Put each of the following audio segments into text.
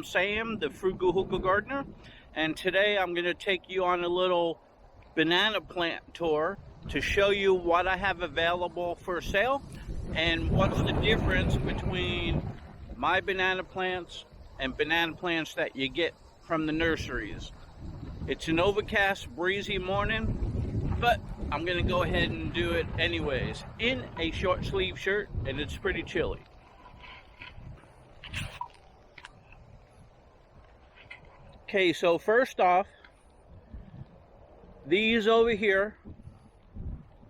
I'm Sam, the Frugal Hugel gardener, and today I'm going to take you on a little banana plant tour to show you what I have available for sale and what's the difference between my banana plants and banana plants that you get from the nurseries. It's an overcast, breezy morning, but I'm going to go ahead and do it anyways in a short sleeve shirt, and it's pretty chilly. Okay, so first off, these over here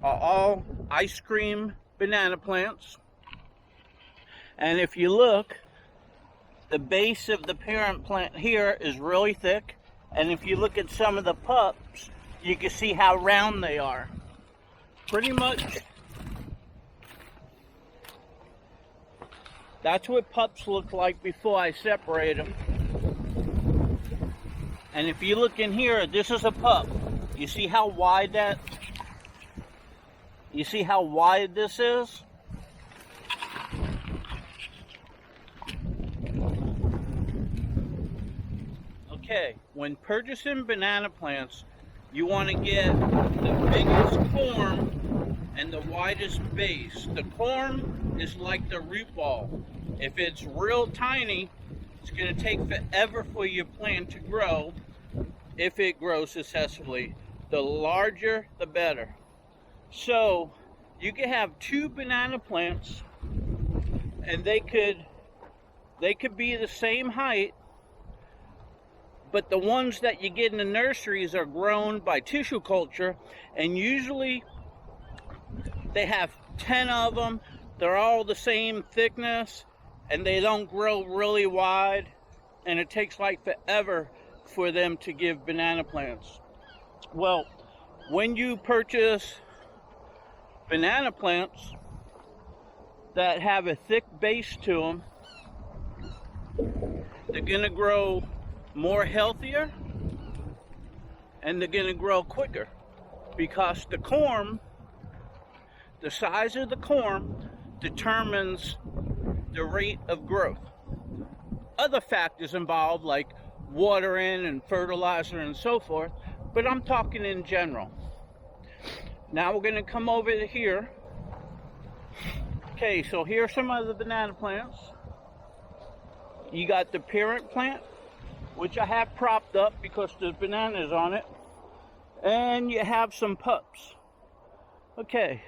are all ice cream banana plants. And if you look, the base of the parent plant here is really thick. And if you look at some of the pups, you can see how round they are. Pretty much, that's what pups look like before I separate them. And if you look in here, this is a pup. You see how wide you see how wide this is? Okay, when purchasing banana plants, you want to get the biggest corm and the widest base. The corm is like the root ball. If it's real tiny, it's going to take forever for your plant to grow if it grows successfully. The larger, the better. So you can have two banana plants and they could be the same height, but the ones that you get in the nurseries are grown by tissue culture, and usually they have 10 of them. They're all the same thickness and they don't grow really wide, and it takes like forever for them to give banana plants. Well, when you purchase banana plants that have a thick base to them, they're going to grow more healthier and they're going to grow quicker, because the corm, the size of the corm determines the rate of growth. Other factors involved like watering and fertilizer and so forth, but I'm talking in general. Now we're going to come over to here. Okay, so here's some other banana plants. You got the parent plant, which I have propped up because there's bananas on it, and you have some pups. Okay,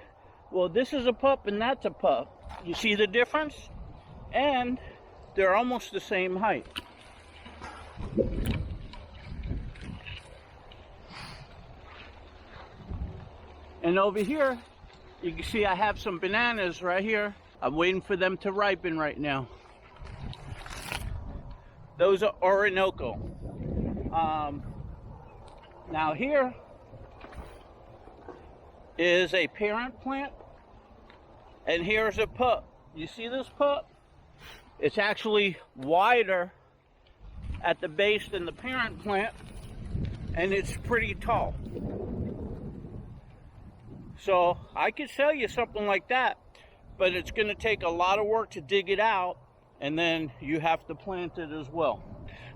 well, this is a pup and that's a pup. You see the difference? And they're almost the same height. And over here, you can see I have some bananas right here. I'm waiting for them to ripen right now. Those are Orinoco. Now here is a parent plant, and here's a pup. You see this pup? It's actually wider at the base than the parent plant, and it's pretty tall. So I could sell you something like that, but it's going to take a lot of work to dig it out, and then you have to plant it as well.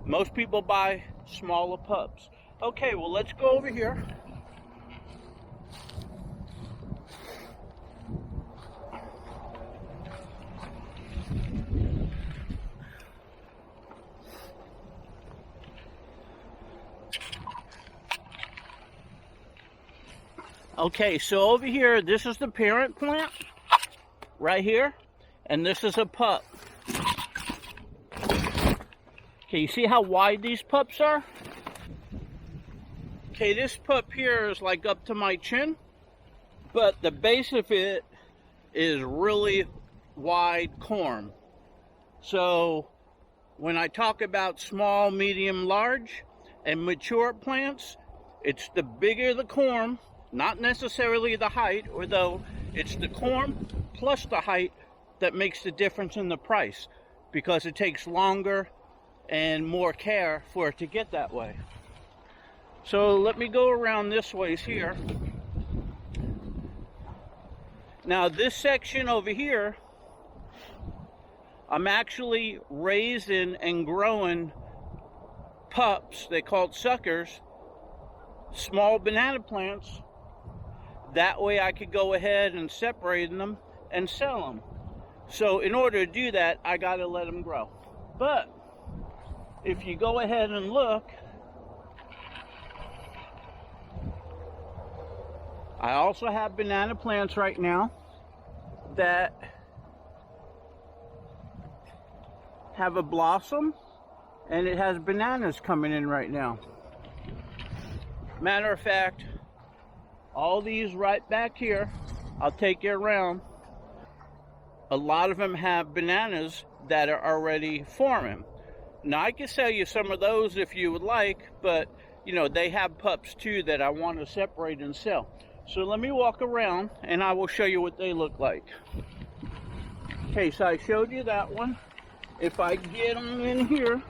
Most people buy smaller pups. Okay, well, let's go over here. Okay, so over here, this is the parent plant right here, and this is a pup. Okay, you see how wide these pups are? Okay, this pup here is like up to my chin, but the base of it is really wide corm. So when I talk about small, medium, large, and mature plants, it's the bigger the corm, not necessarily the height, although it's the corm plus the height that makes the difference in the price, because it takes longer and more care for it to get that way. So let me go around this ways here. Now this section over here I'm actually raising and growing pups, they called suckers, small banana plants. That way I could go ahead and separate them and sell them. So in order to do that, I got to let them grow. But if you go ahead and look, I also have banana plants right now that have a blossom, and it has bananas coming in right now. Matter of fact, all these right back here, I'll take you around. A lot of them have bananas that are already forming. Now I can sell you some of those if you would like, but you know, they have pups too that I want to separate and sell. So let me walk around and I will show you what they look like. Okay, so I showed you that one. If I get them in here,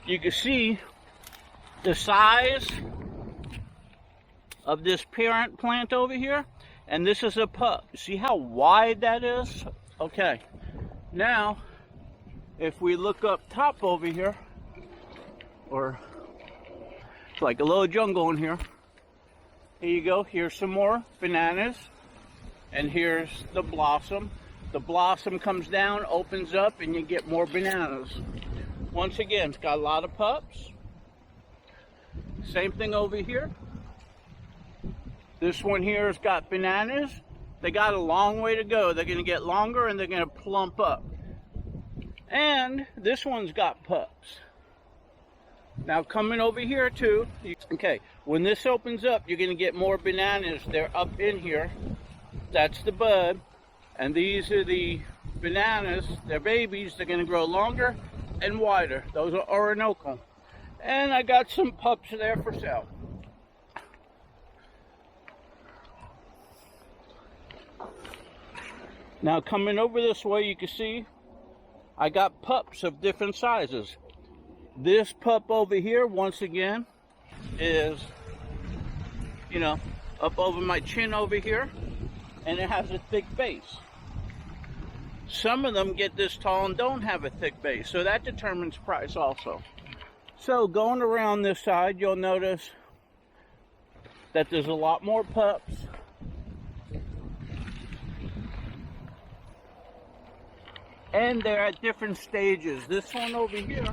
you can see the size of this parent plant over here, and this is a pup. See how wide that is? Okay, now if we look up top over here, or it's like a little jungle in here. Here you go, here's some more bananas, and here's the blossom. The blossom comes down, opens up, and you get more bananas. Once again, it's got a lot of pups. Same thing over here. This one here has got bananas. They got a long way to go. They're going to get longer and they're going to plump up. And this one's got pups. Now coming over here too, okay, when this opens up, you're going to get more bananas. They're up in here. That's the bud. And these are the bananas. They're babies. They're going to grow longer and wider. Those are Orinoco. And I got some pups there for sale. Now coming over this way, you can see I got pups of different sizes. This pup over here, once again, is, you know, up over my chin over here, and it has a thick base. Some of them get this tall and don't have a thick base, so that determines price also. So going around this side, you'll notice that there's a lot more pups. And they're at different stages. This one over here,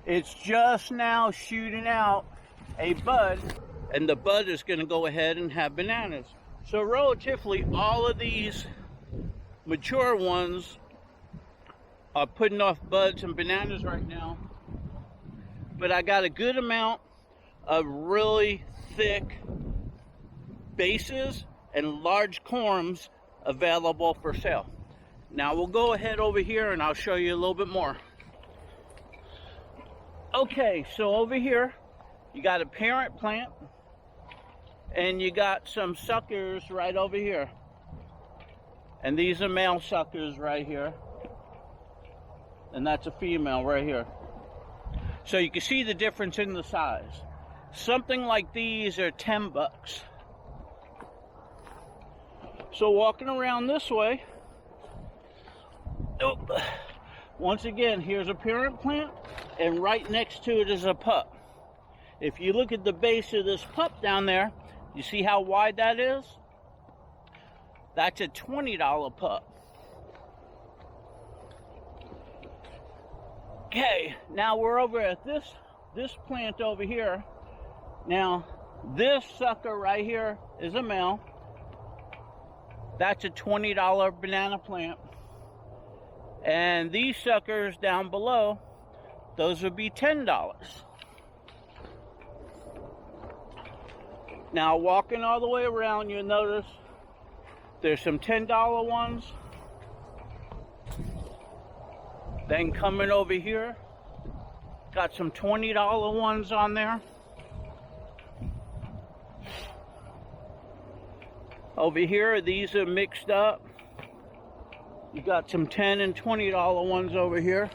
it's just now shooting out a bud, and the bud is going to go ahead and have bananas. So relatively, all of these mature ones are putting off buds and bananas right now. But I got a good amount of really thick bases and large corms available for sale. Now we'll go ahead over here and I'll show you a little bit more. Okay, so over here you got a parent plant and you got some suckers right over here, and these are male suckers right here, and that's a female right here. So you can see the difference in the size. Something like these are 10 bucks. So walking around this way, once again, here's a parent plant, and right next to it is a pup. If you look at the base of this pup down there, you see how wide that is? That's a $20 pup. Okay, now we're over at this plant over here. Now, this sucker right here is a male. That's a $20 banana plant. And these suckers down below, those would be $10. Now walking all the way around, you'll notice there's some $10 ones. Then coming over here, got some $20 ones on there. Over here, these are mixed up. You got some $10 and $20 ones over here.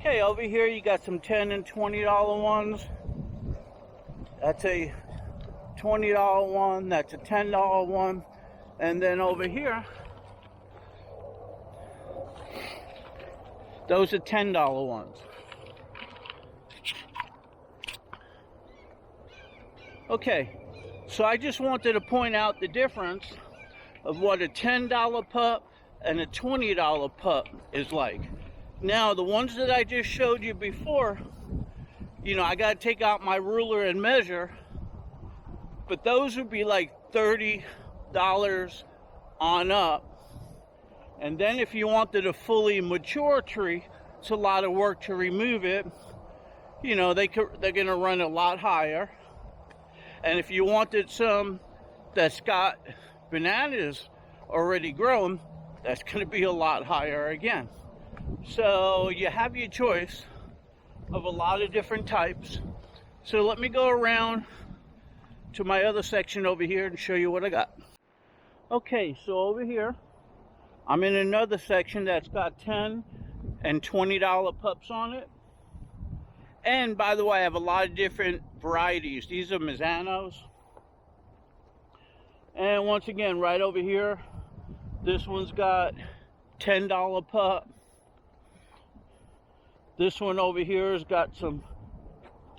Okay, over here you got some $10 and $20 ones. That's a $20 one, that's a $10 one, and then over here, those are $10 ones. Okay, so I just wanted to point out the difference of what a $10 pup and a $20 pup is like. Now, the ones that I just showed you before, you know, I got to take out my ruler and measure, but those would be like $30 on up. And then if you wanted a fully mature tree, it's a lot of work to remove it. You know, they're going to run a lot higher. And if you wanted some that's got bananas already grown, that's going to be a lot higher again. So you have your choice of a lot of different types. So let me go around to my other section over here and show you what I got. Okay, so over here, I'm in another section that's got $10 and $20 pups on it. And by the way, I have a lot of different varieties. These are Mizzanos. And once again, right over here, this one's got $10 pup. This one over here has got some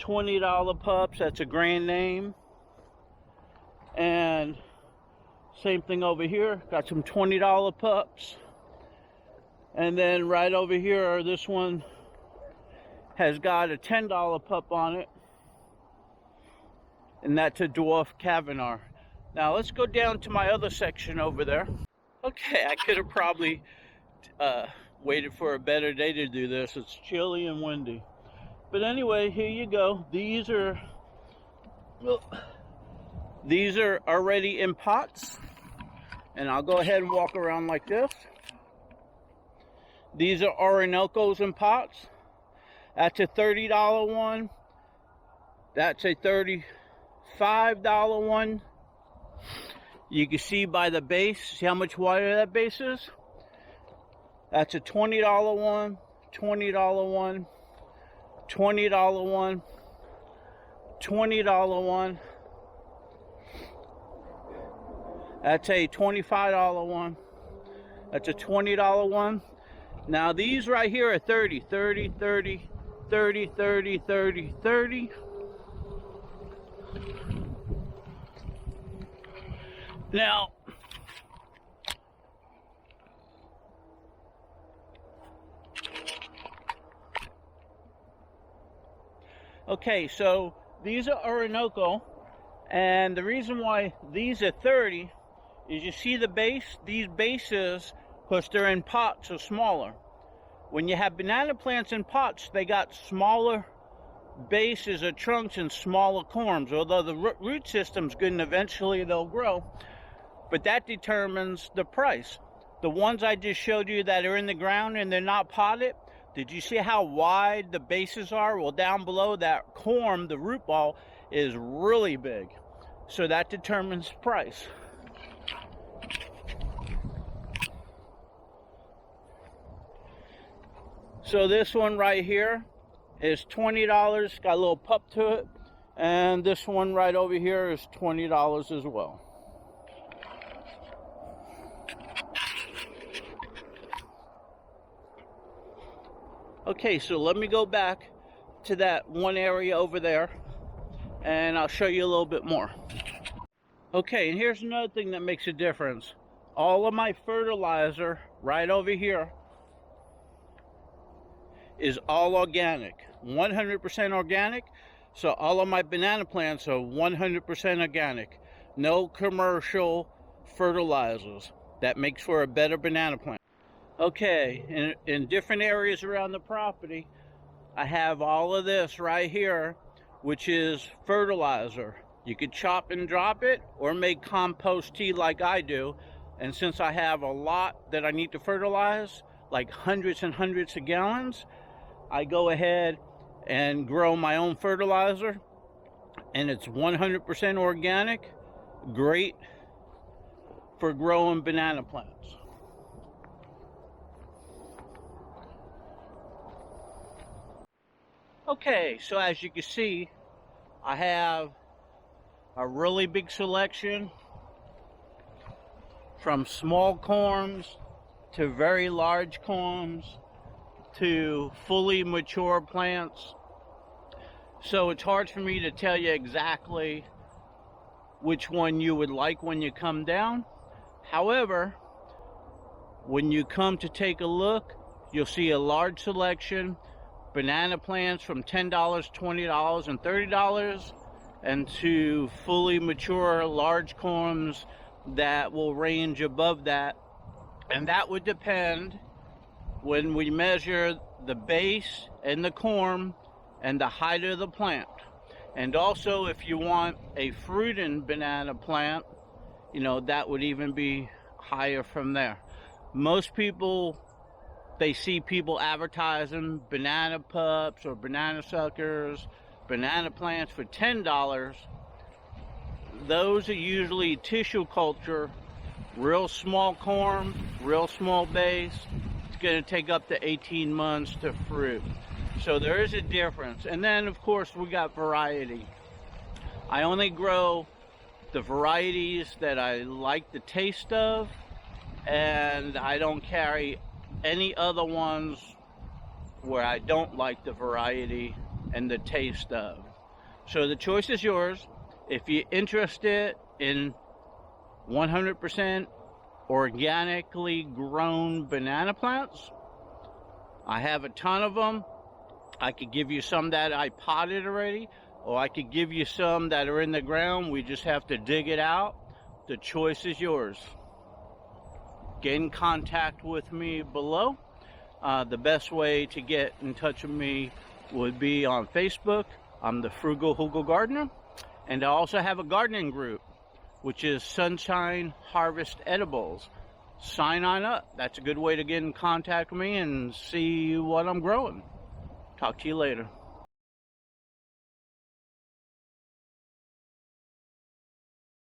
$20 pups. That's a grand name. And same thing over here, got some $20 pups. And then right over here, this one has got a $10 pup on it. And that's a dwarf Kavanaugh. Now let's go down to my other section over there. Okay, I could have probably waited for a better day to do this. It's chilly and windy. But anyway, here you go. These are already in pots. And I'll go ahead and walk around like this. These are Orinoco's in pots. That's a $30 one. That's a $35 one. You can see by the base, see how much wider that base is? That's a $20 one, $20 one, $20 one, $20 one. That's a $25 one. That's a $20 one. Now these right here are 30, 30, 30, 30, 30, 30, 30. Now, okay, so these are Orinoco, and the reason why these are 30 is you see the base, these bases, because they're in pots, are smaller. When you have banana plants in pots, they got smaller bases or trunks and smaller corms, although the root system's good and eventually they'll grow. But that determines the price. The ones I just showed you that are in the ground and they're not potted, did you see how wide the bases are? Well, down below that corm, the root ball is really big. So that determines price. So this one right here is $20, got a little pup to it. And this one right over here is $20 as well. Okay, so let me go back to that one area over there and I'll show you a little bit more. Okay, and here's another thing that makes a difference. All of my fertilizer right over here is all organic, 100% organic. So all of my banana plants are 100% organic. No commercial fertilizers. That makes for a better banana plant. Okay, in different areas around the property, I have all of this right here, which is fertilizer. You could chop and drop it or make compost tea like I do. And since I have a lot that I need to fertilize, like hundreds and hundreds of gallons, I go ahead and grow my own fertilizer. And it's 100% organic, great for growing banana plants. Okay, so as you can see, I have a really big selection, from small corms to very large corms to fully mature plants. So it's hard for me to tell you exactly which one you would like when you come down. However, when you come to take a look, you'll see a large selection. Banana plants from $10, $20, and $30, and to fully mature large corms that will range above that. And that would depend when we measure the base and the corm and the height of the plant. And also, if you want a fruiting banana plant, you know, that would even be higher from there. Most people, they see people advertising banana pups or banana suckers, banana plants for $10. Those are usually tissue culture, real small corm, real small base. It's going to take up to 18 months to fruit. So there is a difference. And then, of course, we got variety. I only grow the varieties that I like the taste of, and I don't carry any other ones where I don't like the variety and the taste of. So the choice is yours. If you're interested in 100% organically grown banana plants, I have a ton of them. I could give you some that I potted already, or I could give you some that are in the ground. We just have to dig it out. The choice is yours. Get in contact with me below. The best way to get in touch with me would be on Facebook. I'm the Frugal Hugel Gardener. And I also have a gardening group, which is Sunshine Harvest Edibles. Sign on up. That's a good way to get in contact with me and see what I'm growing. Talk to you later.